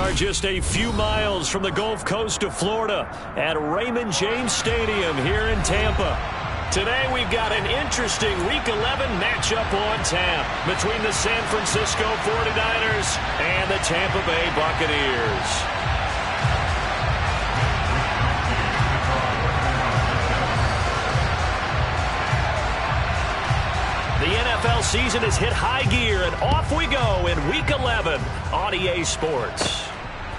are just a few miles from the Gulf Coast of Florida at Raymond James Stadium here in Tampa. Today we've got an interesting Week 11 matchup on tap between the San Francisco 49ers and the Tampa Bay Buccaneers. The NFL season has hit high gear, and off we go in Week 11 on EA Sports.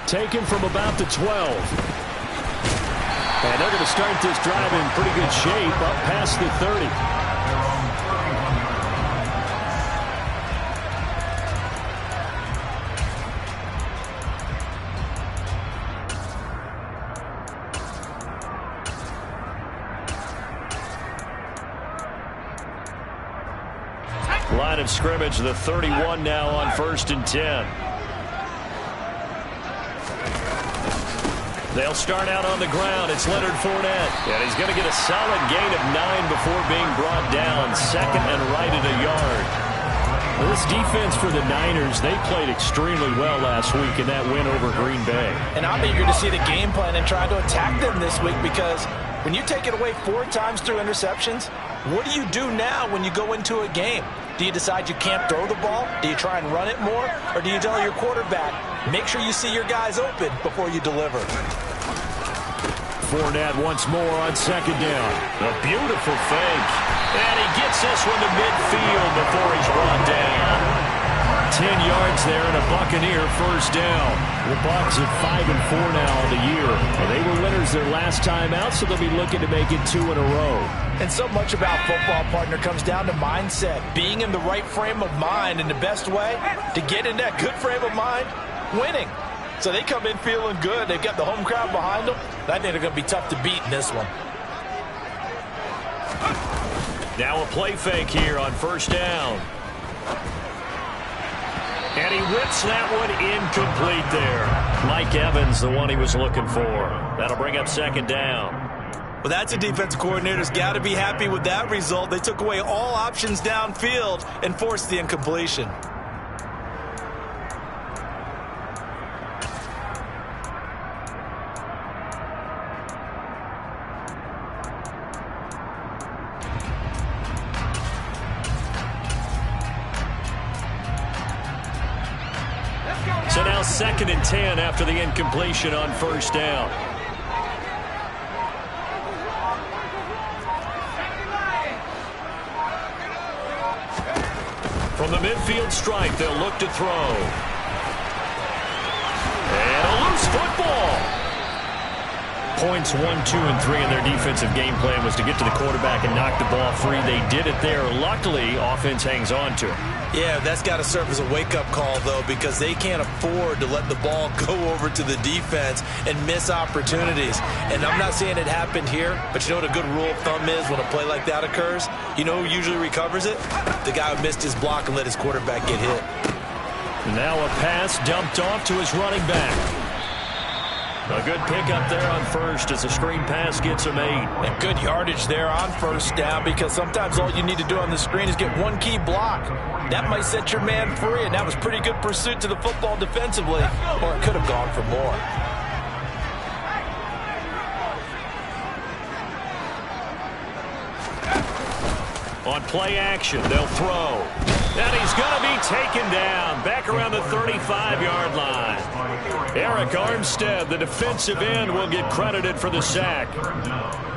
Taken from about the 12. And they're going to start this drive in pretty good shape up past the 30. Line of scrimmage, the 31 now on 1st and 10. They'll start out on the ground. It's Leonard Fournette. And he's going to get a solid gain of 9 before being brought down. Second and right at a yard. This defense for the Niners, they played extremely well last week in that win over Green Bay. And I'm eager to see the game plan and try to attack them this week, because when you take it away 4 times through interceptions, what do you do now when you go into a game? Do you decide you can't throw the ball? Do you try and run it more? Or do you tell your quarterback, make sure you see your guys open before you deliver? Fournette once more on 2nd down. A beautiful fake. And he gets this one to midfield before he's brought down. 10 yards there and a Buccaneer 1st down. The Bucs at 5-4 now on the year. They were winners their last time out, so they'll be looking to make it 2 in a row. And so much about football, partner, comes down to mindset. Being in the right frame of mind, and the best way to get in that good frame of mind, winning. So they come in feeling good. They've got the home crowd behind them. I think they're going to be tough to beat in this one. Now a play fake here on 1st down. And he whips that one incomplete there. Mike Evans, the one he was looking for. That'll bring up 2nd down. Well, that's a defensive coordinator's got to be happy with that result. They took away all options downfield and forced the incompletion. So now 2nd and 10 after the incompletion on 1st down. From the midfield stripe, they'll look to throw. And a loose football. Points 1, 2, and 3 in their defensive game plan was to get to the quarterback and knock the ball free. They did it there. Luckily, offense hangs on to it. Yeah, that's got to serve as a wake-up call, though, because they can't afford to let the ball go over to the defense and miss opportunities. And I'm not saying it happened here, but you know what a good rule of thumb is when a play like that occurs? You know who usually recovers it? The guy who missed his block and let his quarterback get hit. Now a pass dumped off to his running back. A good pickup there on 1st as the screen pass gets him 8. And good yardage there on 1st down, because sometimes all you need to do on the screen is get one key block. That might set your man free, and that was pretty good pursuit to the football defensively, or it could have gone for more. On play action, they'll throw. And he's going to be taken down back around the 35-yard line. Eric Armstead, the defensive end, will get credited for the sack.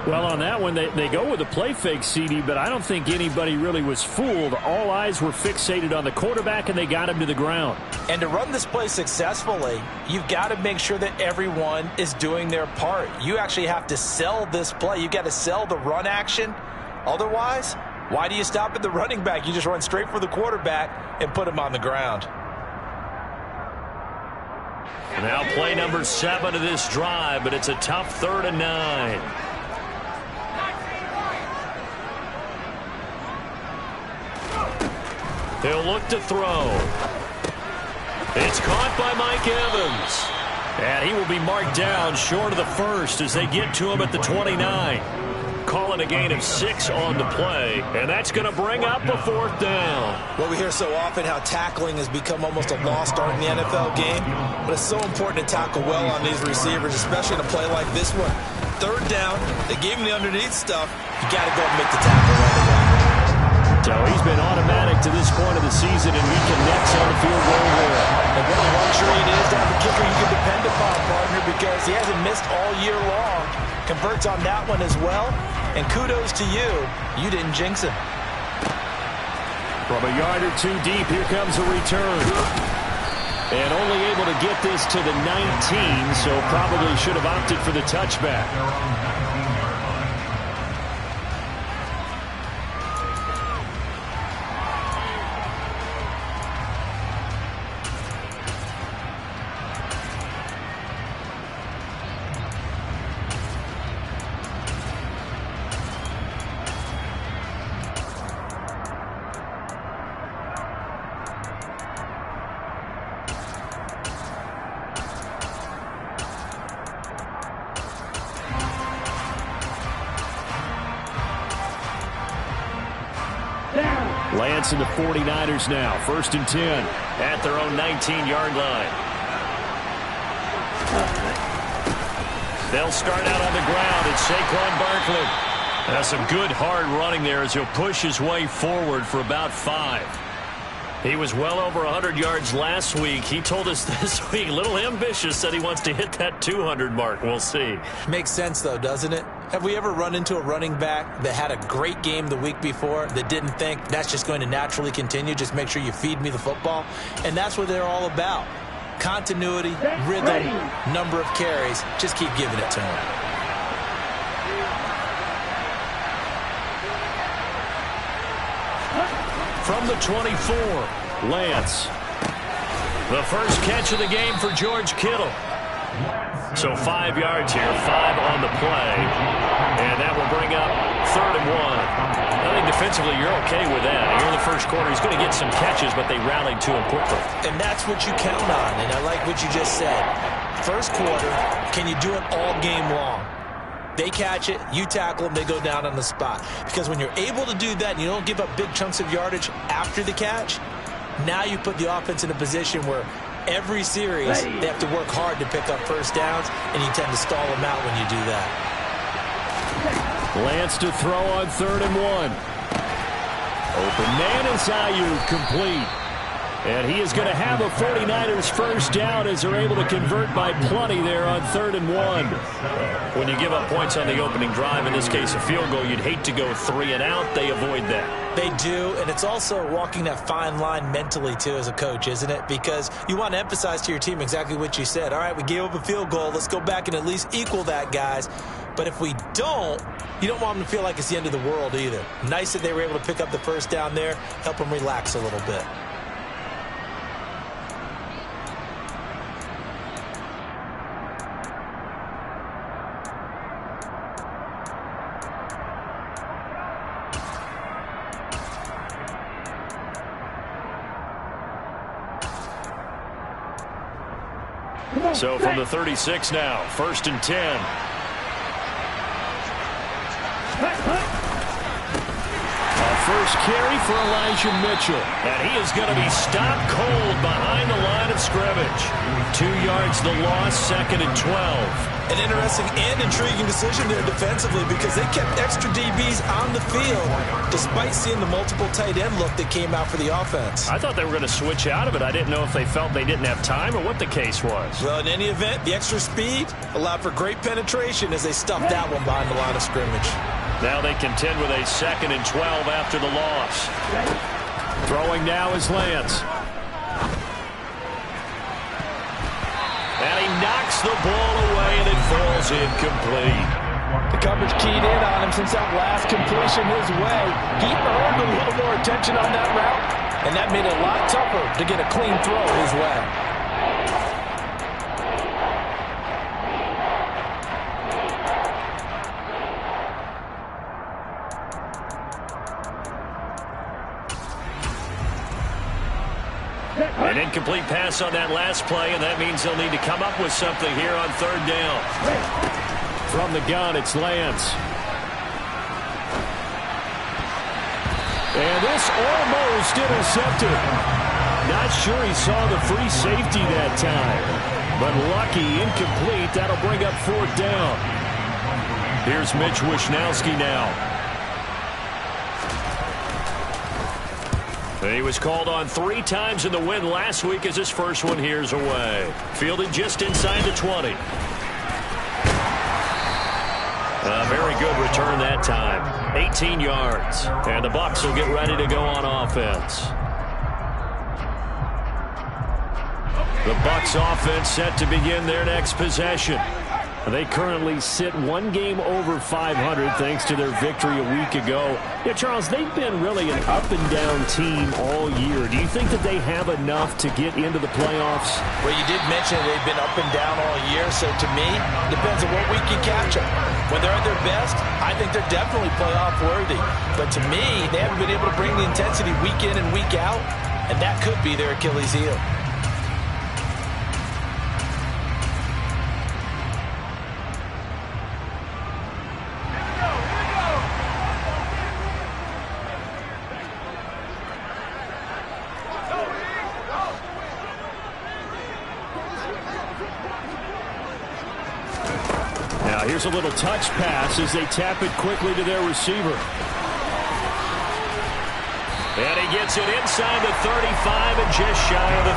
Well, on that one, they go with a play fake, CD, but I don't think anybody really was fooled. All eyes were fixated on the quarterback, and they got him to the ground. And to run this play successfully, you've got to make sure that everyone is doing their part. You actually have to sell this play. You've got to sell the run action. Otherwise, why do you stop at the running back? You just run straight for the quarterback and put him on the ground. Now play number 7 of this drive, but it's a tough 3rd and 9. He'll look to throw. It's caught by Mike Evans. And he will be marked down short of the 1st as they get to him at the 29. call it a gain of 6 on the play, and that's going to bring up a 4th down. Well, we hear so often how tackling has become almost a lost art in the NFL game, but it's so important to tackle well on these receivers, especially in a play like this one. 3rd down, they gave him the underneath stuff. You got to go and make the tackle right away. So he's been automatic to this point of the season, and he connects on the field goal there. And what a luxury it is to have a kicker you can depend upon, partner, because he hasn't missed all year long. Converts on that one as well. And kudos to you. You didn't jinx him. From a yard or 2 deep, here comes a return. And only able to get this to the 19, so probably should have opted for the touchback. Lance and the 49ers now. 1st and 10 at their own 19-yard line. They'll start out on the ground. It's Saquon Barkley. That's some good hard running there as he'll push his way forward for about 5. He was well over 100 yards last week. He told us this week, a little ambitious, said he wants to hit that 200 mark. We'll see. Makes sense, though, doesn't it? Have we ever run into a running back that had a great game the week before that didn't think that's just going to naturally continue? Just make sure you feed me the football. And that's what they're all about. Continuity, rhythm, number of carries. Just keep giving it to him. From the 24, Lance. The first catch of the game for George Kittle. So 5 yards here, 5 on the play. And that will bring up 3rd and 1. I think defensively you're okay with that. Here in the first quarter, he's going to get some catches, but they rallied to him quickly. And that's what you count on, and I like what you just said. First quarter, can you do it all game long? They catch it, you tackle them, they go down on the spot. Because when you're able to do that and you don't give up big chunks of yardage after the catch, now you put the offense in a position where every series they have to work hard to pick up first downs, and you tend to stall them out when you do that. Lance to throw on 3rd and 1. Open man is Ayuk, complete. And he is going to have a 49ers first down as they're able to convert by plenty there on 3rd and 1. When you give up points on the opening drive, in this case a field goal, you'd hate to go 3 and out. They avoid that. They do, and it's also walking that fine line mentally, too, as a coach, isn't it? Because you want to emphasize to your team exactly what you said. All right, we gave up a field goal. Let's go back and at least equal that, guys. But if we don't, you don't want them to feel like it's the end of the world either. Nice that they were able to pick up the first down there, help them relax a little bit. So from the 36 now, 1st and 10. First carry for Elijah Mitchell. And he is going to be stopped cold behind the line of scrimmage. 2 yards the loss, 2nd and 12. An interesting and intriguing decision there defensively because they kept extra DBs on the field despite seeing the multiple tight end look that came out for the offense. I thought they were going to switch out of it. I didn't know if they felt they didn't have time or what the case was. Well, in any event, the extra speed allowed for great penetration as they stuffed that one behind the line of scrimmage. Now they contend with a 2nd and 12 after the loss. Throwing now is Lance. And he knocks the ball away, and it falls incomplete. The coverage keyed in on him since that last completion his way. He earned a little more attention on that route, and that made it a lot tougher to get a clean throw his way. An incomplete pass on that last play, and that means they'll need to come up with something here on 3rd down. From the gun, it's Lance. And this almost intercepted. Not sure he saw the free safety that time. But lucky, incomplete. That'll bring up 4th down. Here's Mitch Wishnowsky now. He was called on 3 times in the win last week as his first one here's away. Fielded just inside the 20. A very good return that time. 18 yards. And the Bucs will get ready to go on offense. The Bucs offense set to begin their next possession. They currently sit 1 game over 500 thanks to their victory a week ago. Yeah, Charles, they've been really an up-and-down team all year. Do you think that they have enough to get into the playoffs? Well, you did mention they've been up and down all year, so to me, depends on what week you catch them. When they're at their best, I think they're definitely playoff worthy. But to me, they haven't been able to bring the intensity week in and week out, and that could be their Achilles heel. Here's a little touch pass as they tap it quickly to their receiver. And he gets it inside the 35 and just shy of the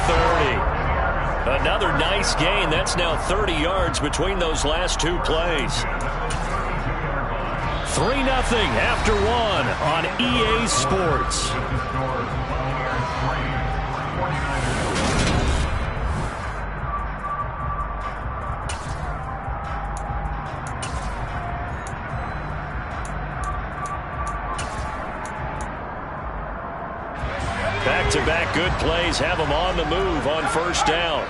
30. Another nice gain. That's now 30 yards between those last 2 plays. 3-0 after 1 on EA Sports. Back-to-back good plays have them on the move on 1st down.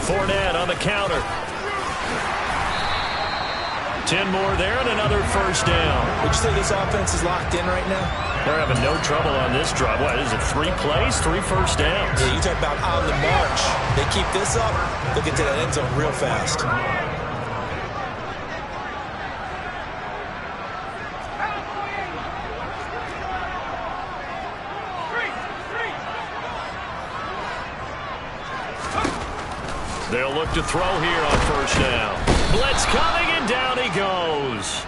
Fournette on the counter. 10 more there and another 1st down. Would you say this offense is locked in right now? They're having no trouble on this drive. What is it, 3 plays, 3 first downs? Yeah, you talk about on the march. They keep this up, they'll get to that end zone real fast. They'll look to throw here on 1st down. Blitz coming, and down he goes.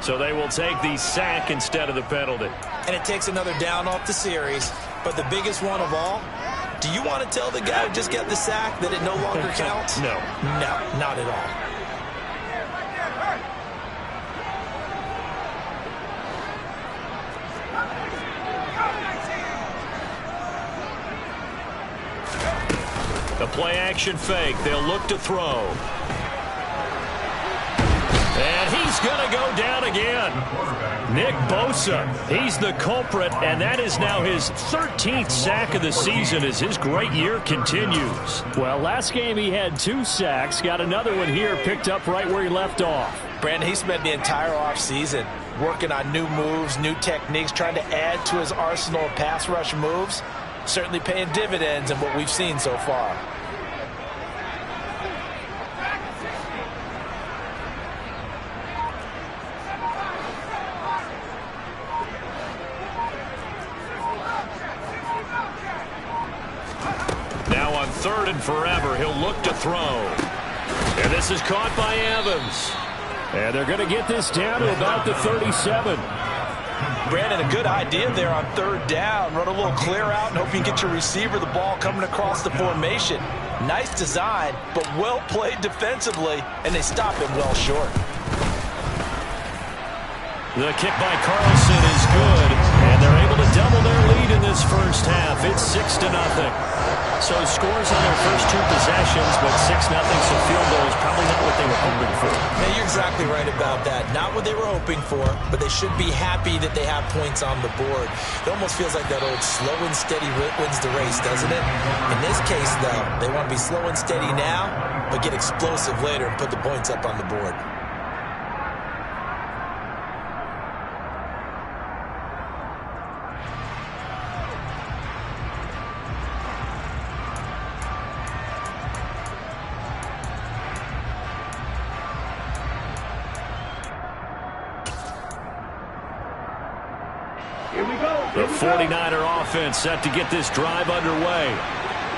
So they will take the sack instead of the penalty. And it takes another down off the series. But the biggest one of all, do you want to tell the guy who just got the sack that it no longer counts? No. No, not at all. The play-action fake. They'll look to throw. And he's going to go down again. Nick Bosa, he's the culprit, and that is now his 13th sack of the season as his great year continues. Well, last game he had 2 sacks. Got another one here picked up right where he left off. Brandon, he spent the entire offseason working on new moves, new techniques, trying to add to his arsenal of pass rush moves. Certainly paying dividends in what we've seen so far. Now on 3rd and forever, he'll look to throw. And this is caught by Evans. And they're going to get this down to about the 37. Brandon, a good idea there on 3rd down. Run a little clear out and hope you can get your receiver the ball coming across the formation. Nice design, but well played defensively, and they stop him well short. The kick by Carlson is good, and they're able to double their lead in this first half. It's 6-0. So scores on their first 2 possessions, but 6-0, so field goal is probably not what they were hoping for. Yeah, you're exactly right about that. Not what they were hoping for, but they should be happy that they have points on the board. It almost feels like that old slow and steady wins the race, doesn't it? In this case, though, they want to be slow and steady now, but get explosive later and put the points up on the board. The 49er offense set to get this drive underway.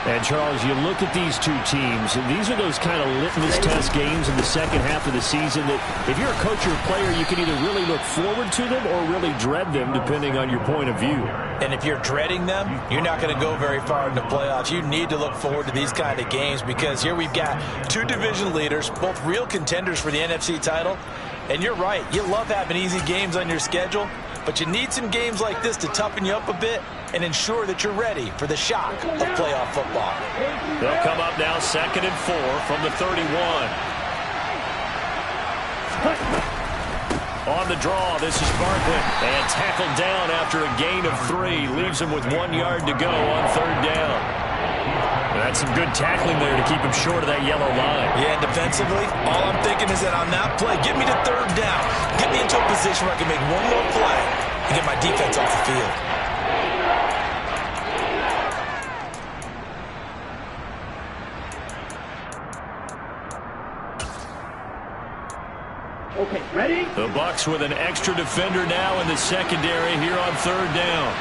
And, Charles, you look at these two teams, and these are those kind of litmus test games in the second half of the season that if you're a coach or a player, you can either really look forward to them or really dread them, depending on your point of view. And if you're dreading them, you're not going to go very far in the playoffs. You need to look forward to these kind of games because here we've got two division leaders, both real contenders for the NFC title. And you're right, you love having easy games on your schedule, but you need some games like this to toughen you up a bit and ensure that you're ready for the shock of playoff football. They'll come up now 2nd and 4 from the 31. On the draw, this is Barkley. And tackled down after a gain of 3. Leaves him with 1 yard to go on 3rd down. That's some good tackling there to keep him short of that yellow line. Yeah, and defensively, all I'm thinking is that on that play, get me to 3rd down. Get me into a position where I can make one more play and get my defense off the field. Okay, ready? The Bucs with an extra defender now in the secondary here on 3rd down.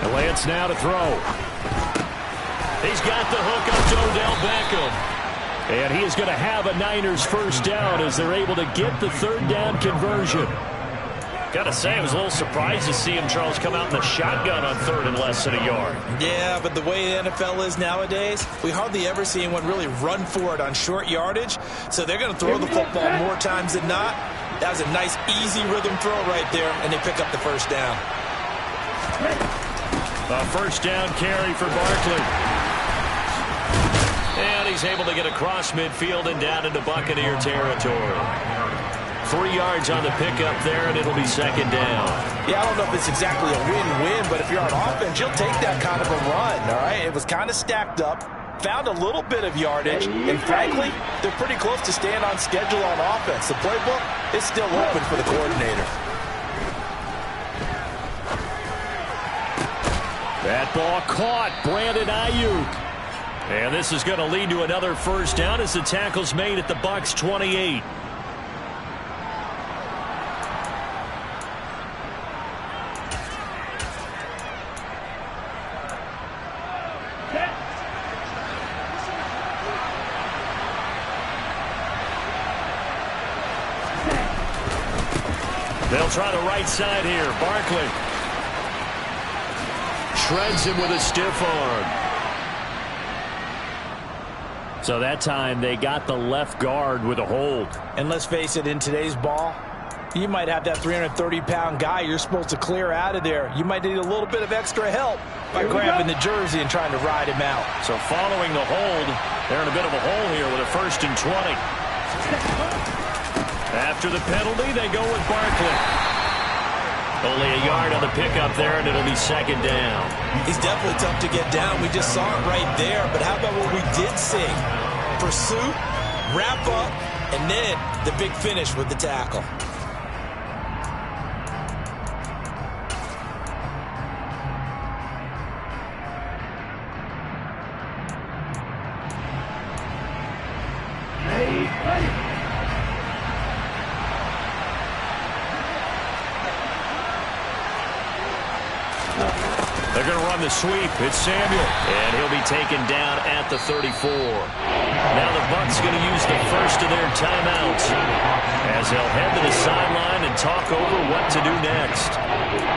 And Lance now to throw. He's got the hook up to Odell Beckham. And he is going to have a Niners first down as they're able to get the 3rd down conversion. Got to say, I was a little surprised to see him, Charles, come out in the shotgun on 3rd and less than a yard. Yeah, but the way the NFL is nowadays, we hardly ever see anyone really run for it on short yardage. So they're going to throw the football more times than not. That was a nice, easy rhythm throw right there, and they pick up the first down. A first down carry for Barkley. And he's able to get across midfield and down into Buccaneer territory. 3 yards on the pickup there, and it'll be 2nd down. Yeah, I don't know if it's exactly a win-win, but if you're on offense, you'll take that kind of a run, all right? It was kind of stacked up, found a little bit of yardage, and frankly, they're pretty close to staying on schedule on offense. The playbook is still open for the coordinator. That ball caught. Brandon Ayuk. And this is going to lead to another first down as the tackle's made at the Bucs 28. They'll try the right side here. Barkley shreds him with a stiff arm. So that time they got the left guard with a hold. And let's face it, in today's ball, you might have that 330-pound guy you're supposed to clear out of there. You might need a little bit of extra help by grabbing the jersey and trying to ride him out. So following the hold, they're in a bit of a hole here with a 1st and 20. After the penalty, they go with Barkley. Only a yard on the pickup there, and it'll be 2nd down. He's definitely tough to get down. We just saw it right there. But how about what we did see? Pursuit, wrap up, and then the big finish with the tackle. They're going to run the sweep. It's Samuel. And he'll be taken down at the 34. Now the Bucs going to use the first of their timeouts as they'll head to the sideline and talk over what to do next.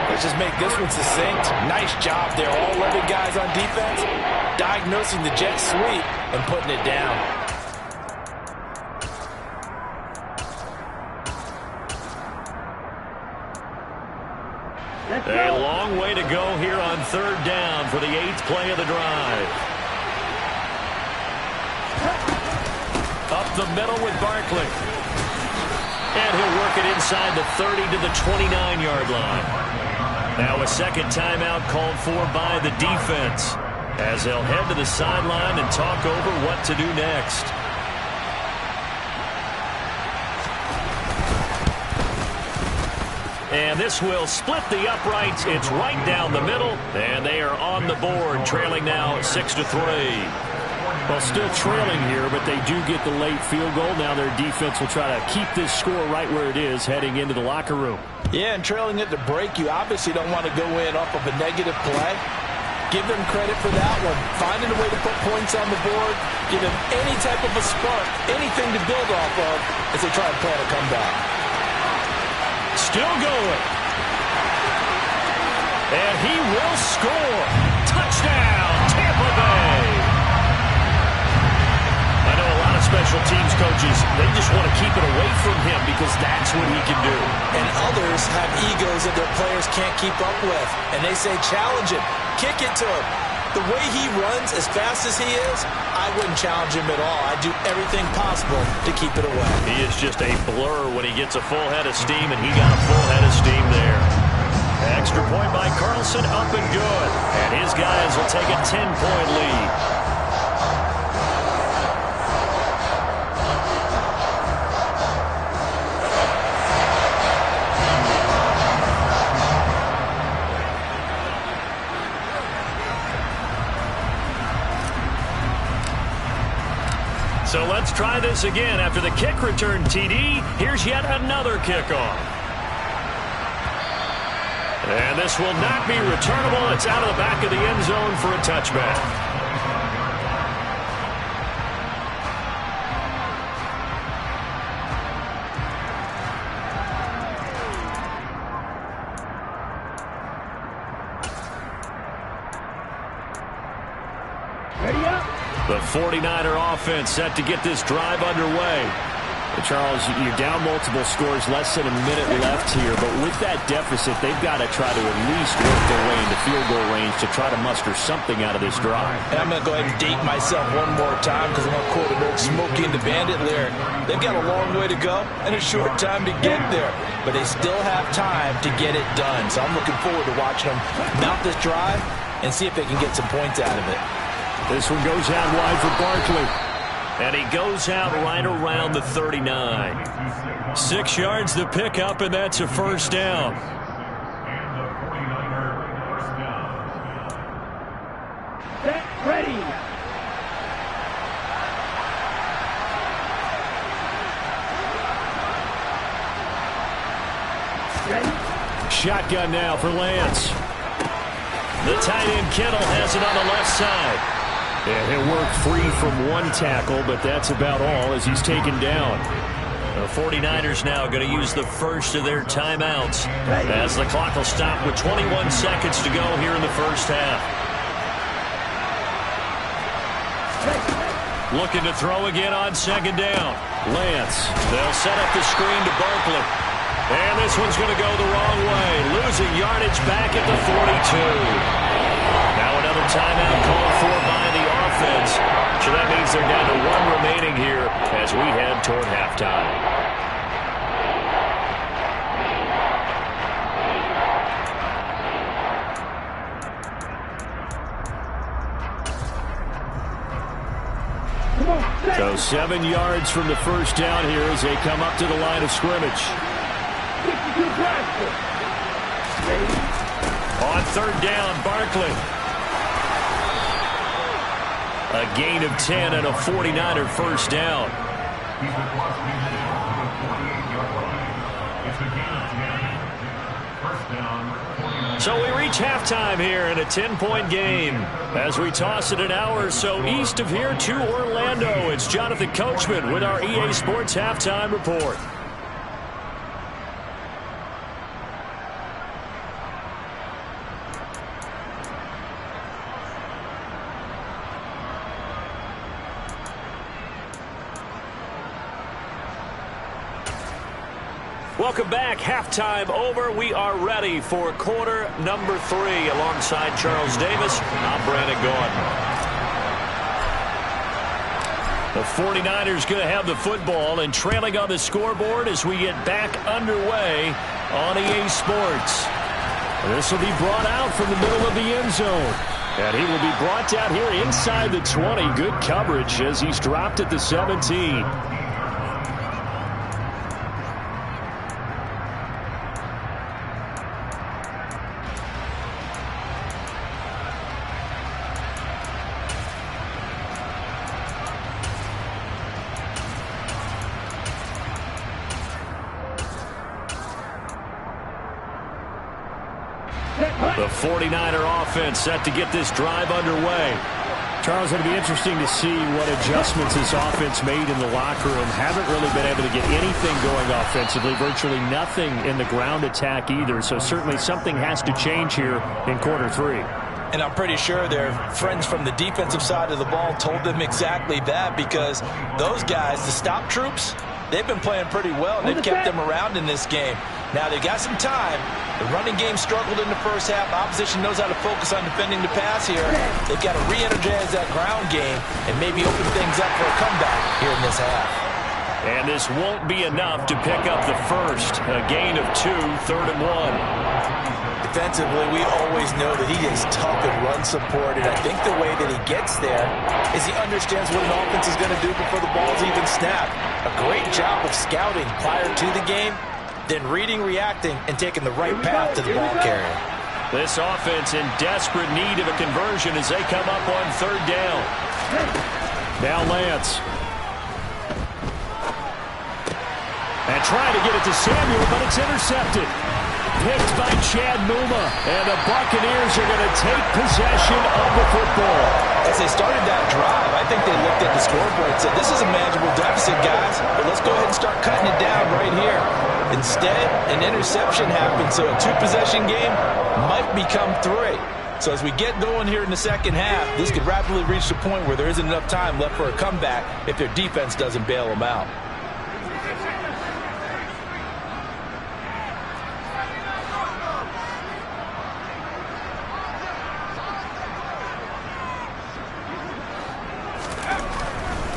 Let's just make this one succinct. Nice job there. All 11 guys on defense diagnosing the jet sweep and putting it down. A long way to go here on 3rd down for the 8th play of the drive. Up the middle with Barkley. And he'll work it inside the 30 to the 29-yard line. Now a second timeout called for by the defense as they'll head to the sideline and talk over what to do next. And this will split the uprights. It's right down the middle. And they are on the board, trailing now 6-3. Well, still trailing here, but they do get the late field goal. Now their defense will try to keep this score right where it is heading into the locker room. Yeah, and trailing at the break, you obviously don't want to go in off of a negative play. Give them credit for that one. Finding a way to put points on the board, give them any type of a spark, anything to build off of as they try to plan a comeback. Still going. And he will score. Touchdown, Tampa Bay. I know a lot of special teams coaches, they just want to keep it away from him because that's what he can do. And others have egos that their players can't keep up with. And they say, challenge him, kick it to him. The way he runs, as fast as he is, I wouldn't challenge him at all. I'd do everything possible to keep it away. He is just a blur when he gets a full head of steam, and he got a full head of steam there. Extra point by Carlson, up and good. And his guys will take a 10-point lead. So let's try this again. After the kick return TD, here's yet another kickoff. And this will not be returnable. It's out of the back of the end zone for a touchback. The 49er offense set to get this drive underway. Charles, you're down multiple scores, less than a minute left here, but with that deficit, they've got to try to at least work their way into field goal range to try to muster something out of this drive. And I'm going to go ahead and date myself one more time because I'm going to quote an old Smokey and the Bandit lyric. They've got a long way to go and a short time to get there, but they still have time to get it done. So I'm looking forward to watching them mount this drive and see if they can get some points out of it. This one goes out wide for Barkley. And he goes out right around the 39. 6 yards the pickup, and that's a first down. Ready. Shotgun now for Lance. The tight end Kittle has it on the left side. And he'll work free from one tackle, but that's about all as he's taken down. The 49ers now going to use the first of their timeouts as the clock will stop with 21 seconds to go here in the first half. Looking to throw again on second down. Lance, they'll set up the screen to Barkley. And this one's going to go the wrong way, losing yardage back at the 42. Now another timeout called for by the offense. So that means they're down to one remaining here as we head toward halftime. So 7 yards from the first down here as they come up to the line of scrimmage. On third down, Barkley. A gain of 10 and a 49er first down. So we reach halftime here in a 10-point game. As we toss it an hour or so east of here to Orlando, it's Jonathan Coachman with our EA Sports Halftime Report. Welcome back. Halftime over. We are ready for quarter number 3. Alongside Charles Davis, I'm Brandon Gaudin. The 49ers going to have the football and trailing on the scoreboard as we get back underway on EA Sports. This will be brought out from the middle of the end zone. And he will be brought down here inside the 20. Good coverage as he's dropped at the 17. The 49er offense set to get this drive underway. Charles, it'll be interesting to see what adjustments this offense made in the locker room. Haven't really been able to get anything going offensively, virtually nothing in the ground attack either. So certainly something has to change here in quarter three. And I'm pretty sure their friends from the defensive side of the ball told them exactly that, because those guys, the stop troops, they've been playing pretty well. They've kept them around in this game. Now they got some time. The running game struggled in the first half. Opposition knows how to focus on defending the pass here. They've got to re-energize that ground game and maybe open things up for a comeback here in this half. And this won't be enough to pick up the first. A gain of 2, 3rd and 1. Defensively, we always know that he is tough in run support, and I think the way that he gets there is he understands what an offense is going to do before the ball's even snapped. A great job of scouting prior to the game, then reading, reacting, and taking the right path to the ball carrier. This offense in desperate need of a conversion as they come up on 3rd down. Now Lance. And trying to get it to Samuel, but it's intercepted. Picked by Chad Muma, and the Buccaneers are going to take possession of the football. As they started that drive, I think they looked at the scoreboard and said, this is a manageable deficit, guys, but let's go ahead and start cutting it down right here. Instead, an interception happened, so a 2-possession game might become 3. So as we get going here in the second half, this could rapidly reach the point where there isn't enough time left for a comeback if their defense doesn't bail them out.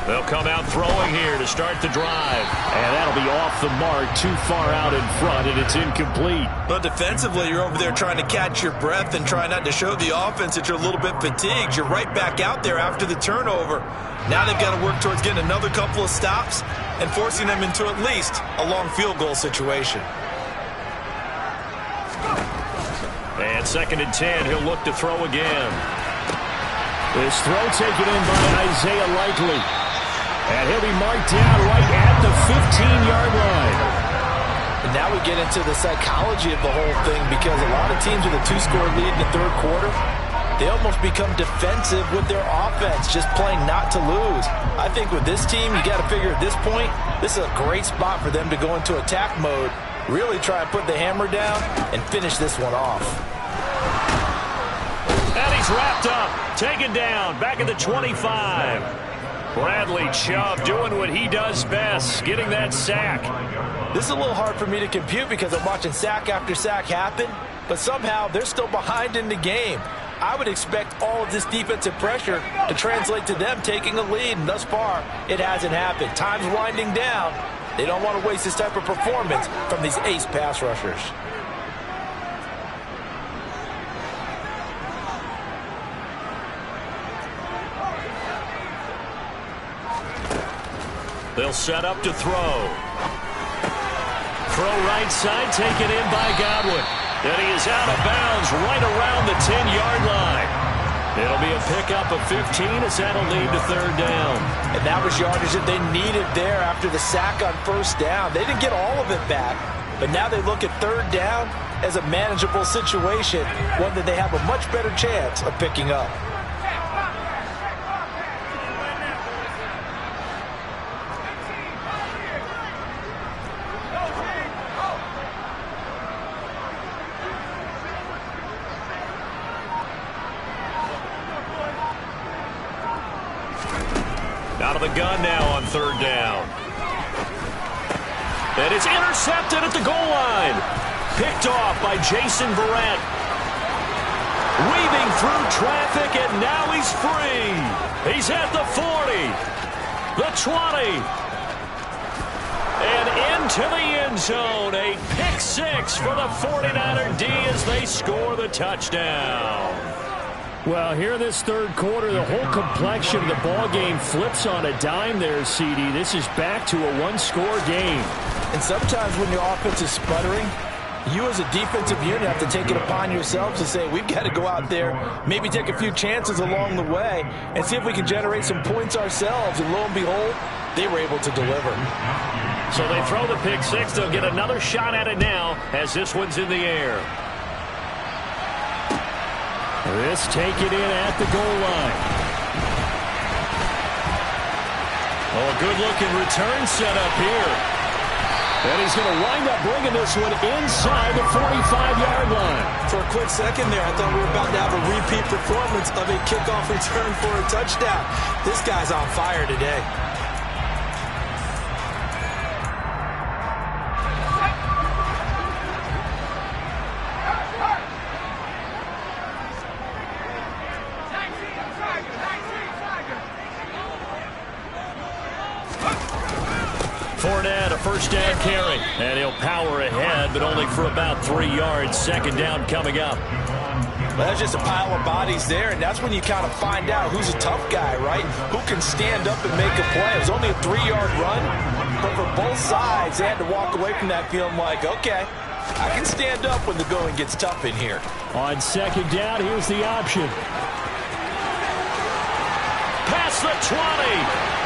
They'll come out throwing here to start the drive. And that'll be off the mark, too far out in front, and it's incomplete. But defensively, you're over there trying to catch your breath and try not to show the offense that you're a little bit fatigued. You're right back out there after the turnover. Now they've got to work towards getting another couple of stops and forcing them into at least a long field goal situation. And 2nd and 10, he'll look to throw again. This throw taken in by Isaiah Likely. And he'll be marked down right at the 15-yard line. And now we get into the psychology of the whole thing, because a lot of teams with a 2-score lead in the 3rd quarter, they almost become defensive with their offense, just playing not to lose. I think with this team, you got to figure at this point, this is a great spot for them to go into attack mode, really try and put the hammer down and finish this one off. And he's wrapped up, taken down, back at the 25. Bradley Chubb doing what he does best, getting that sack. This is a little hard for me to compute because I'm watching sack after sack happen, but somehow they're still behind in the game. I would expect all of this defensive pressure to translate to them taking a lead, and thus far, it hasn't happened. Time's winding down. They don't want to waste this type of performance from these ace pass rushers. They'll set up to throw. Throw right side, taken in by Godwin. And he is out of bounds right around the 10-yard line. It'll be a pickup of 15 as that'll lead to 3rd down. And that was yardage that they needed there after the sack on 1st down. They didn't get all of it back, but now they look at 3rd down as a manageable situation, one that they have a much better chance of picking up. Out of the gun now on 3rd down. And it's intercepted at the goal line. Picked off by Jason Verrett. Weaving through traffic, and now he's free. He's at the 40, the 20, and into the end zone. A pick 6 for the 49er D as they score the touchdown. Well, here in this 3rd quarter, the whole complexion of the ball game flips on a dime there, CD. This is back to a 1-score game. And sometimes when your offense is sputtering, you as a defensive unit have to take it upon yourselves to say, we've got to go out there, maybe take a few chances along the way, and see if we can generate some points ourselves. And lo and behold, they were able to deliver. So they throw the pick 6. They'll get another shot at it now as this one's in the air. This take it in at the goal line. Oh, good-looking return set up here. And he's going to wind up bringing this one inside the 45-yard line. For a quick second there, I thought we were about to have a repeat performance of a kickoff return for a touchdown. This guy's on fire today. Fournette, a first down carry. And he'll power ahead, but only for about 3 yards. Second down coming up. Well, that's just a pile of bodies there, and that's when you kind of find out who's a tough guy, right? Who can stand up and make a play. It was only a 3-yard run, but for both sides, they had to walk away from that feeling like, okay, I can stand up when the going gets tough in here. On second down, here's the option. Past the 20.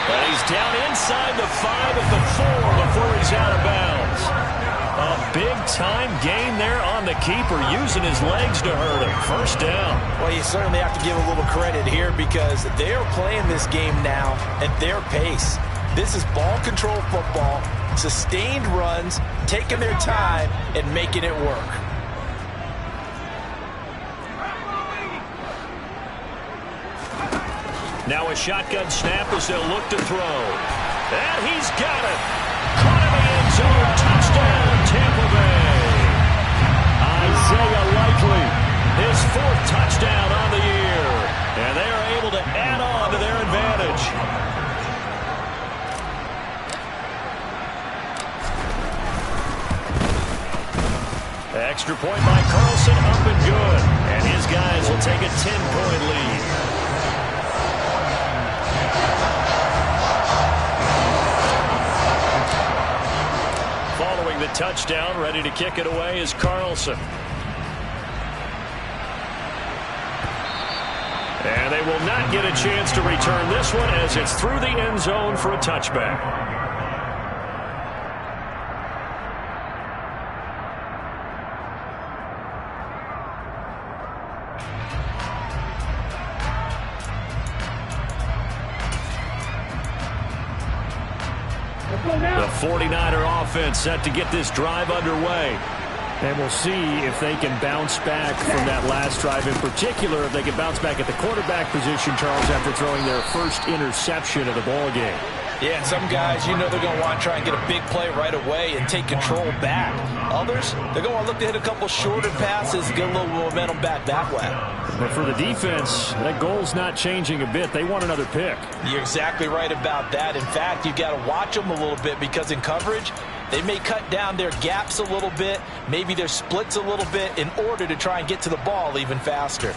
And he's down inside the 5 at the 4 before he's out of bounds. A big-time gain there on the keeper, using his legs to hurt him. First down. Well, you certainly have to give a little credit here because they are playing this game now at their pace. This is ball control football, sustained runs, taking their time, and making it work. Now a shotgun snap as they'll look to throw. And he's got it. Caught in the end zone. Touchdown, Tampa Bay. Isaiah Likely, his 4th touchdown on the year. And they are able to add on to their advantage. Extra point by Carlson, up and good. And his guys will take a 10-point lead. Following the touchdown, ready to kick it away is Carlson. And they will not get a chance to return this one as it's through the end zone for a touchback. The 49er offense set to get this drive underway. And we'll see if they can bounce back from that last drive. In particular, if they can bounce back at the quarterback position, Charles, after throwing their first interception of the ball game. Yeah, and some guys, you know they're going to want to try and get a big play right away and take control back. Others, they're going to look to hit a couple shorter passes, get a little momentum back that way. But for the defense, that goal's not changing a bit. They want another pick. You're exactly right about that. In fact, you've got to watch them a little bit because in coverage, they may cut down their gaps a little bit, maybe their splits a little bit in order to try and get to the ball even faster.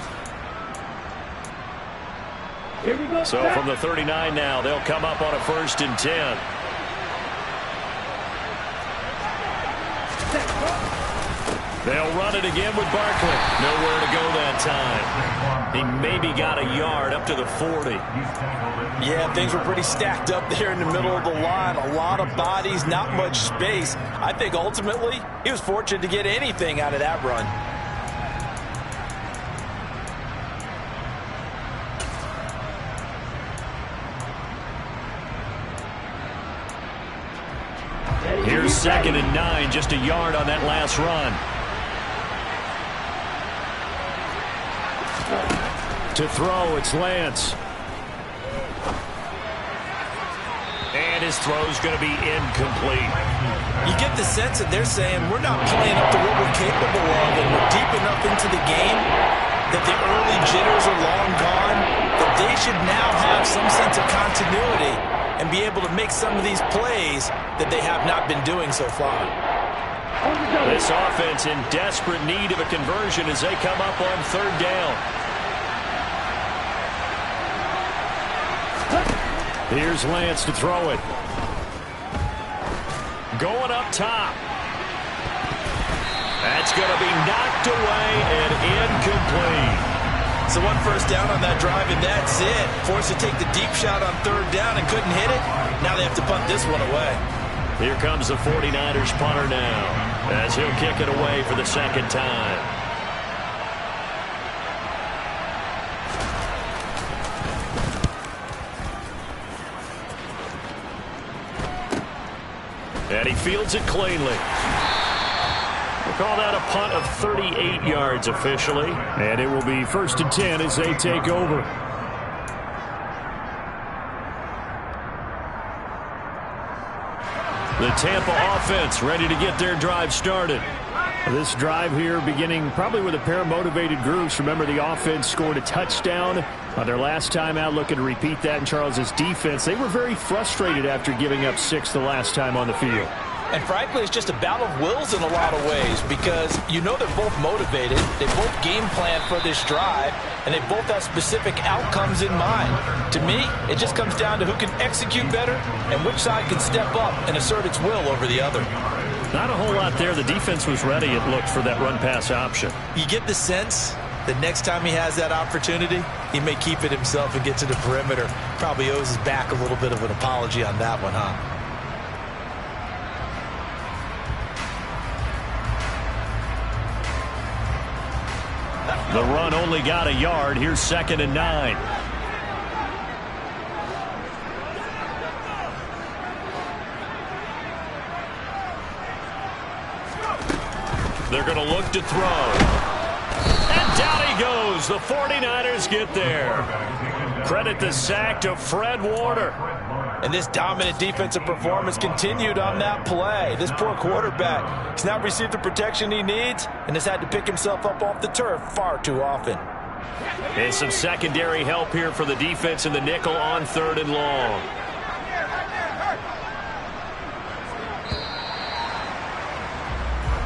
So from the 39 now, they'll come up on a 1st and 10. They'll run it again with Barkley. Nowhere to go that time. He maybe got a yard up to the 40. Yeah, things were pretty stacked up there in the middle of the line. A lot of bodies, not much space. I think ultimately he was fortunate to get anything out of that run. Here's 2nd and 9, just a yard on that last run. To throw, it's Lance. And his throw's going to be incomplete. You get the sense that they're saying we're not playing up to what we're capable of, and we're deep enough into the game that the early jitters are long gone, that they should now have some sense of continuity and be able to make some of these plays that they have not been doing so far. This offense in desperate need of a conversion as they come up on 3rd down. Here's Lance to throw it. Going up top. That's going to be knocked away and incomplete. So 1 first down on that drive, and that's it. Forced to take the deep shot on 3rd down and couldn't hit it. Now they have to punt this one away. Here comes the 49ers punter now as he'll kick it away for the 2nd time. And he fields it cleanly. We'll call that a punt of 38 yards officially. And it will be 1st and 10 as they take over. The Tampa offense ready to get their drive started. This drive here beginning probably with a pair of motivated groups. Remember, the offense scored a touchdown on their last time out, looking to repeat that in Charles's defense. They were very frustrated after giving up 6 the last time on the field. And frankly, it's just a battle of wills in a lot of ways because you know they're both motivated. They both game plan for this drive, and they both have specific outcomes in mind. To me, it just comes down to who can execute better and which side can step up and assert its will over the other. Not a whole lot there. The defense was ready, it looked, for that run-pass option. You get the sense that next time he has that opportunity, he may keep it himself and get to the perimeter. Probably owes his back a little bit of an apology on that one, huh? The run only got a yard. Here's 2nd and 9. They're going to look to throw. And down he goes. The 49ers get there. Credit the sack to Fred Warner. And this dominant defensive performance continued on that play. This poor quarterback has not received the protection he needs and has had to pick himself up off the turf far too often. And some secondary help here for the defense in the nickel on 3rd and long.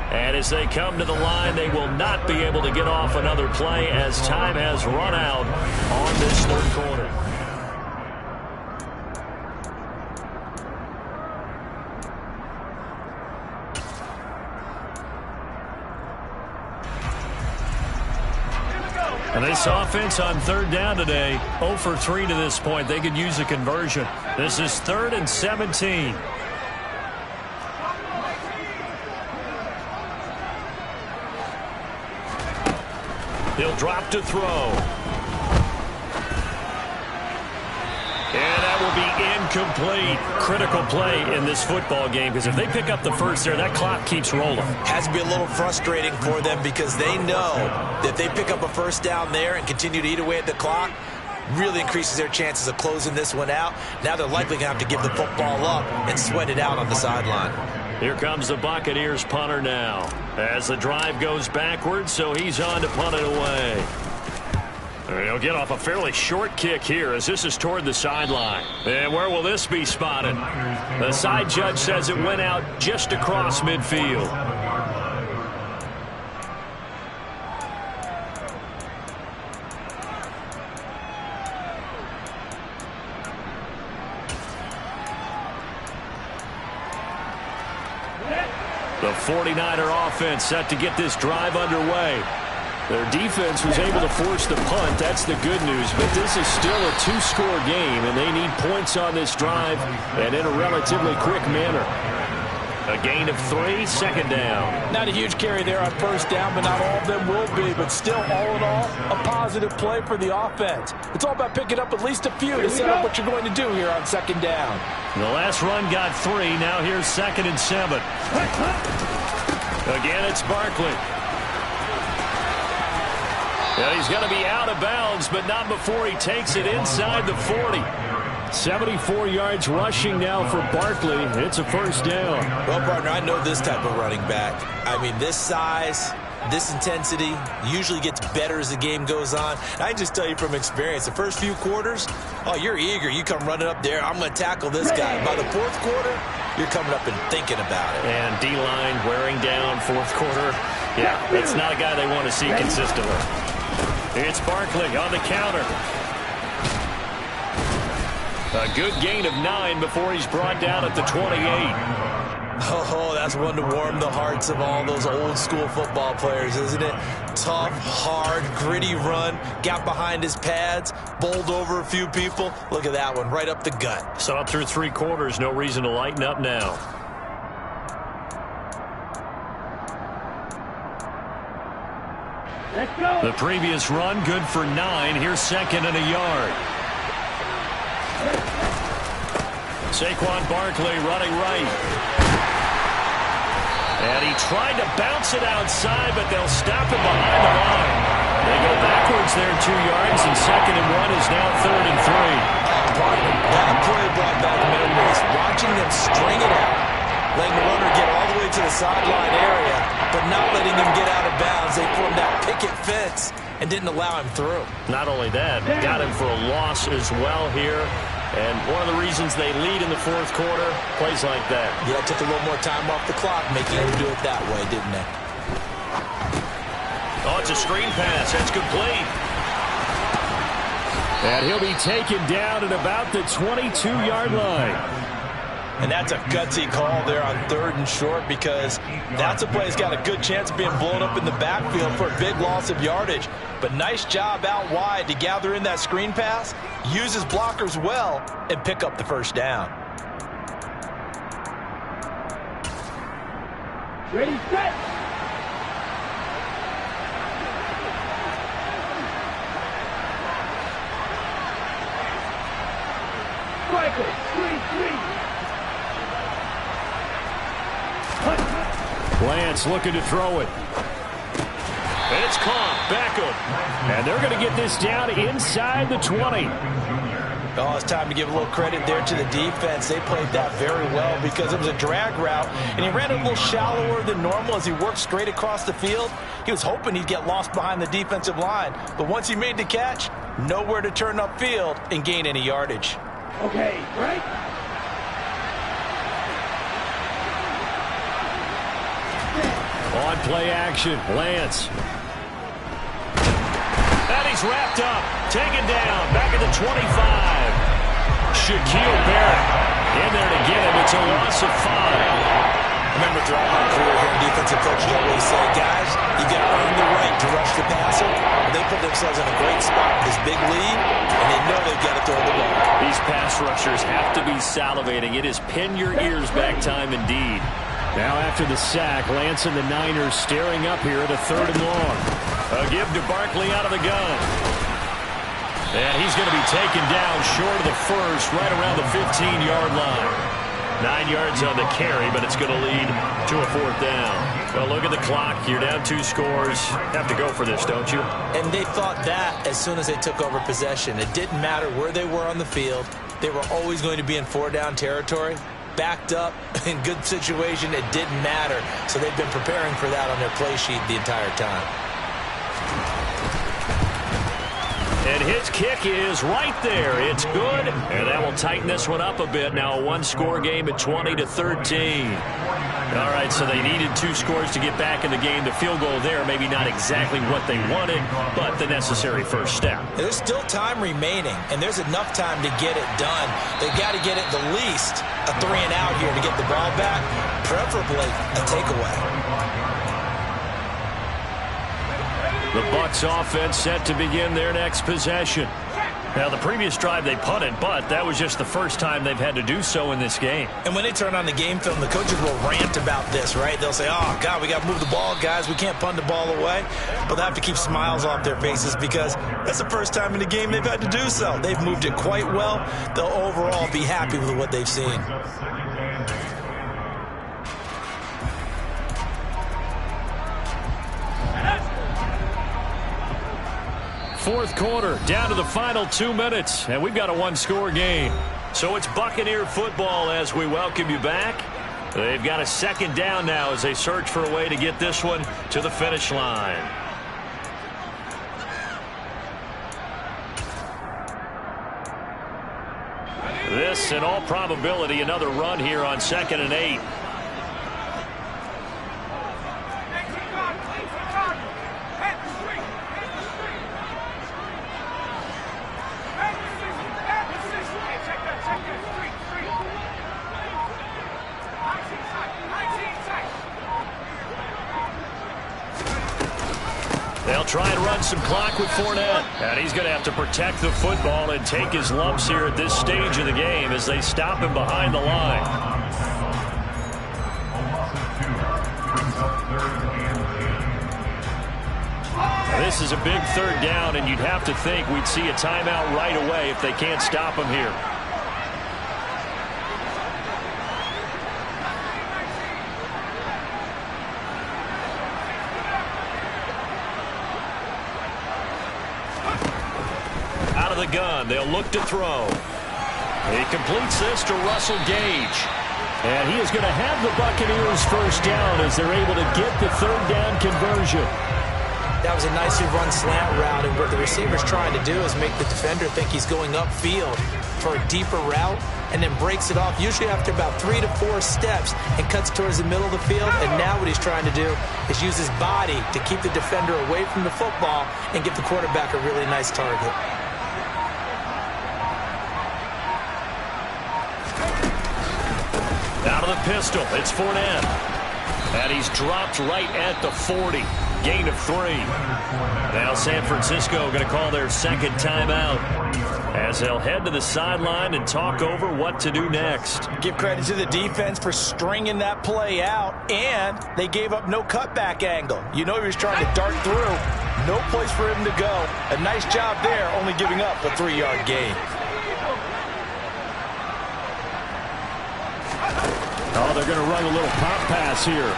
And as they come to the line, they will not be able to get off another play as time has run out on this 3rd quarter. And this offense on 3rd down today, 0 for 3 to this point. They could use a conversion. This is 3rd and 17. He'll drop to throw. And that will be incomplete. Critical play in this football game because if they pick up the first there, that clock keeps rolling. Has to be a little frustrating for them because they know that if they pick up a first down there and continue to eat away at the clock, really increases their chances of closing this one out. Now they're likely going to have to give the football up and sweat it out on the sideline. Here comes the Buccaneers punter now as the drive goes backwards, so he's on to punt it away. He'll get off a fairly short kick here as this is toward the sideline. And where will this be spotted? The side judge says it went out just across midfield. The 49er offense set to get this drive underway. Their defense was able to force the punt. That's the good news. But this is still a 2-score game, and they need points on this drive and in a relatively quick manner. A gain of 3, 2nd down. Not a huge carry there on 1st down, but not all of them will be. But still, all in all, a positive play for the offense. It's all about picking up at least a few to set up what you're going to do here on 2nd down. The last run got 3. Now here's 2nd and 7. Again, it's Barkley. Yeah, he's going to be out of bounds, but not before he takes it inside the 40. 74 yards rushing now for Barkley. It's a 1st down. Well, partner, I know this type of running back. I mean, this size, this intensity usually gets better as the game goes on. I can just tell you from experience, the first few quarters, oh, you're eager. You come running up there. I'm going to tackle this guy. By the 4th quarter, you're coming up and thinking about it. And D-line wearing down 4th quarter. Yeah, that's not a guy they want to see consistently. It's Barkley on the counter. A good gain of 9 before he's brought down at the 28. Oh, that's one to warm the hearts of all those old-school football players, isn't it? Tough, hard, gritty run, got behind his pads, bowled over a few people. Look at that one, right up the gut. Saw it through 3 quarters, no reason to lighten up now. Let's go. The previous run, good for 9. Here's 2nd and a yard. Saquon Barkley running right. And he tried to bounce it outside, but they'll stop him behind the line. They go backwards there 2 yards, and 2nd and 1 is now 3rd and 3. That play brought back memories. Watching them string it out, letting the runner get all the way to the sideline area, but not letting him get out of bounds. They formed that picket fence and didn't allow him through. Not only that, got him for a loss as well here. And one of the reasons they lead in the 4th quarter, plays like that. Yeah, took a little more time off the clock, making him do it that way, didn't they? Oh, it's a screen pass. That's complete. And he'll be taken down at about the 22-yard line. And that's a gutsy call there on 3rd and short, because that's a play that's got a good chance of being blown up in the backfield for a big loss of yardage. But nice job out wide to gather in that screen pass, use his blockers well, and pick up the first down. Ready, set. Striker, 3-3. Lance looking to throw it. And it's caught. Beckham. And they're going to get this down inside the 20. Oh, it's time to give a little credit there to the defense. They played that very well because it was a drag route, and he ran a little shallower than normal as he worked straight across the field. He was hoping he'd get lost behind the defensive line, but once he made the catch, nowhere to turn upfield and gain any yardage. Okay, right? On play action, Lance. And he's wrapped up, taken down, back at the 25. Shaquille Barrett in there to get him. It's a loss of 5. I remember throughout my career here, defensive coaches always say, guys, you got to earn the right to rush the passer. They put themselves in a great spot with this big lead, and they know they've got to throw the ball. These pass rushers have to be salivating. It is pin your ears back time indeed. Now after the sack, Lance and the Niners staring up here at a 3rd and long. A give to Barkley out of the gun. And he's going to be taken down short of the first, right around the 15-yard line. 9 yards on the carry, but it's going to lead to a 4th down. Well, look at the clock. You're down 2 scores. Have to go for this, don't you? And they thought that as soon as they took over possession. It didn't matter where they were on the field. They were always going to be in 4-down territory. Backed up, in good situation, it didn't matter. So they've been preparing for that on their play sheet the entire time. And his kick is right there. It's good, and that will tighten this one up a bit. Now a 1-score game at 20-13. All right, so they needed 2 scores to get back in the game. The field goal there, maybe not exactly what they wanted, but the necessary first step. There's still time remaining, and there's enough time to get it done. They've got to get it the least a 3-and-out here to get the ball back, preferably a takeaway. The Bucs offense set to begin their next possession. Now, the previous drive they punted, but that was just the first time they've had to do so in this game. And when they turn on the game film, the coaches will rant about this, right? They'll say, oh, God, we got to move the ball, guys. We can't punt the ball away. But they have to keep smiles off their faces because that's the first time in the game they've had to do so. They've moved it quite well. They'll overall be happy with what they've seen. Fourth quarter, down to the final 2 minutes, and we've got a 1-score game. So it's Buccaneer football as we welcome you back. They've got a 2nd down now as they search for a way to get this one to the finish line. This, in all probability, another run here on 2nd and 8. They'll try and run some clock with Fournette. And he's going to have to protect the football and take his lumps here at this stage of the game as they stop him behind the line. This is a big 3rd down, and you'd have to think we'd see a timeout right away if they can't stop him here. the gun. They'll look to throw. He completes this to Russell Gage. And he is going to have the Buccaneers first down as they're able to get the third down conversion. That was a nicely run slant route, and what the receiver's trying to do is make the defender think he's going upfield for a deeper route, and then breaks it off, usually after about 3 to 4 steps, and cuts towards the middle of the field. And now what he's trying to do is use his body to keep the defender away from the football and give the quarterback a really nice target. Out of the pistol, it's Fournette. And he's dropped right at the 40. Gain of 3. Now San Francisco going to call their second timeout as they'll head to the sideline and talk over what to do next. Give credit to the defense for stringing that play out, and they gave up no cutback angle. You know he was trying to dart through. No place for him to go. A nice job there, only giving up a 3-yard gain. Oh, they're going to run a little pop pass here.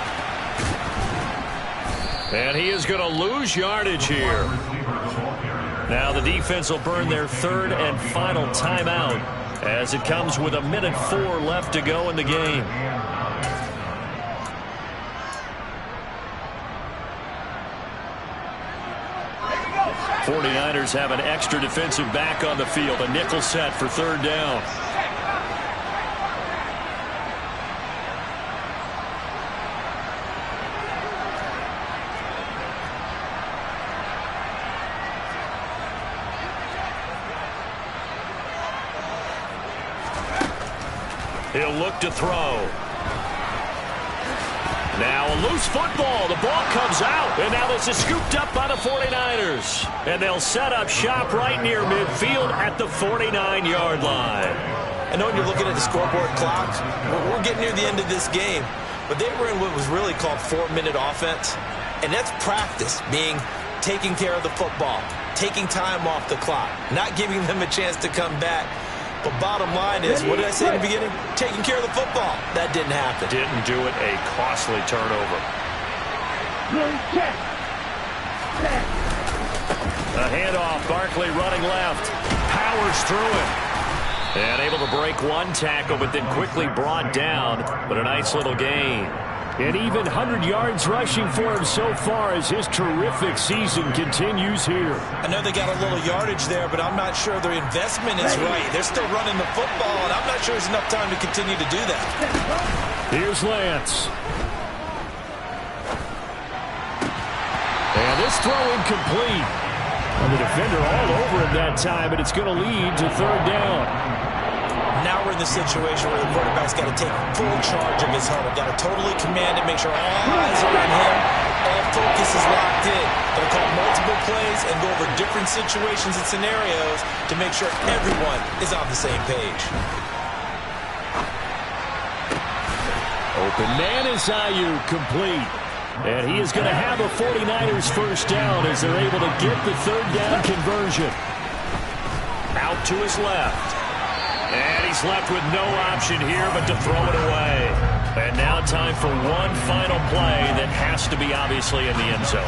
And he is going to lose yardage here. Now the defense will burn their third and final timeout as it comes with 1:04 left to go in the game. '49ers have an extra defensive back on the field, a nickel set for third down. He'll look to throw. Now a loose football. The ball comes out. And now this is scooped up by the 49ers. And they'll set up shop right near midfield at the 49-yard line. I know when you're looking at the scoreboard clock, we're getting near the end of this game. But they were in what was really called 4-minute offense. And that's practice, being taking care of the football, taking time off the clock, not giving them a chance to come back. But bottom line is, what did I say in the beginning? Taking care of the football. That didn't happen. Didn't do it. A costly turnover. A handoff. Barkley running left. Powers through it. And able to break one tackle, but then quickly brought down. But a nice little gain. And even 100 yards rushing for him so far as his terrific season continues here. I know they got a little yardage there, but I'm not sure their investment is right. They're still running the football, and I'm not sure there's enough time to continue to do that. Here's Lance. And this throw incomplete. And the defender all over him that time, and it's going to lead to third down. Now we're in the situation where the quarterback's got to take full charge of his huddle. Got to totally command it, make sure all eyes are on him. All focus is locked in. Got to call multiple plays and go over different situations and scenarios to make sure everyone is on the same page. Open man is Ayuk, complete. And he is going to have a 49ers first down as they're able to get the third down conversion. Out to his left. And he's left with no option here but to throw it away. And now time for one final play that has to be obviously in the end zone.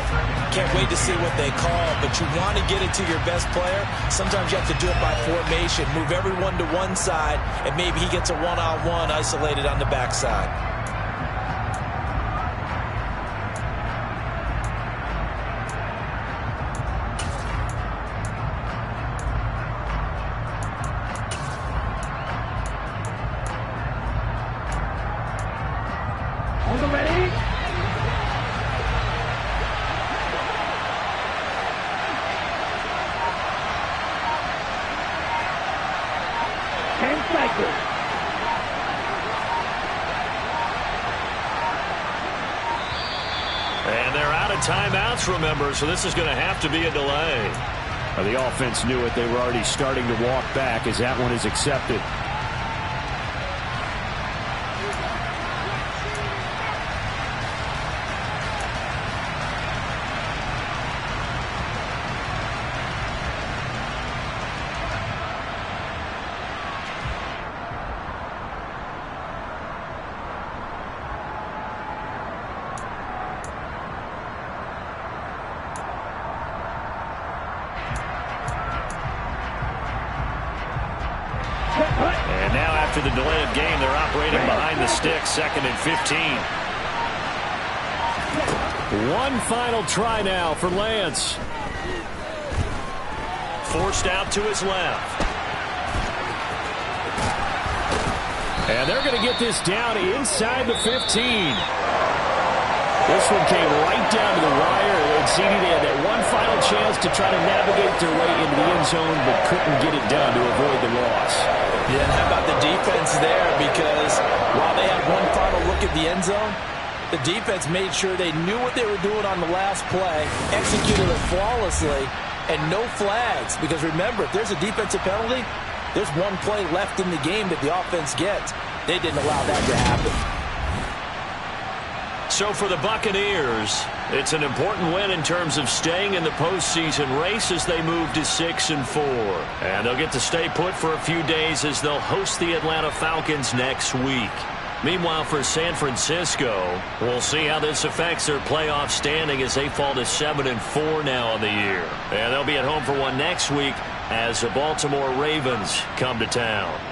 Can't wait to see what they call, but you want to get it to your best player. Sometimes you have to do it by formation. Move everyone to one side, and maybe he gets a one-on-one isolated on the backside. And they're out of timeouts, remember, so this is going to have to be a delay. The offense knew it. They were already starting to walk back as that one is accepted. delay of game. They're operating behind the sticks, 2nd and 15. One final try now for Lance. Forced out to his left. And they're going to get this down inside the 15. This one came right down to the wire. And CD, they had that one final chance to try to navigate their way into the end zone, but couldn't get it done to avoid the loss. Yeah, and how about the defense there? Because while they had one final look at the end zone, the defense made sure they knew what they were doing on the last play, executed it flawlessly, and no flags. Because remember, if there's a defensive penalty, there's one play left in the game that the offense gets. They didn't allow that to happen. So for the Buccaneers, it's an important win in terms of staying in the postseason race as they move to 6-4. And they'll get to stay put for a few days as they'll host the Atlanta Falcons next week. Meanwhile, for San Francisco, we'll see how this affects their playoff standing as they fall to 7-4 now on the year. And they'll be at home for one next week as the Baltimore Ravens come to town.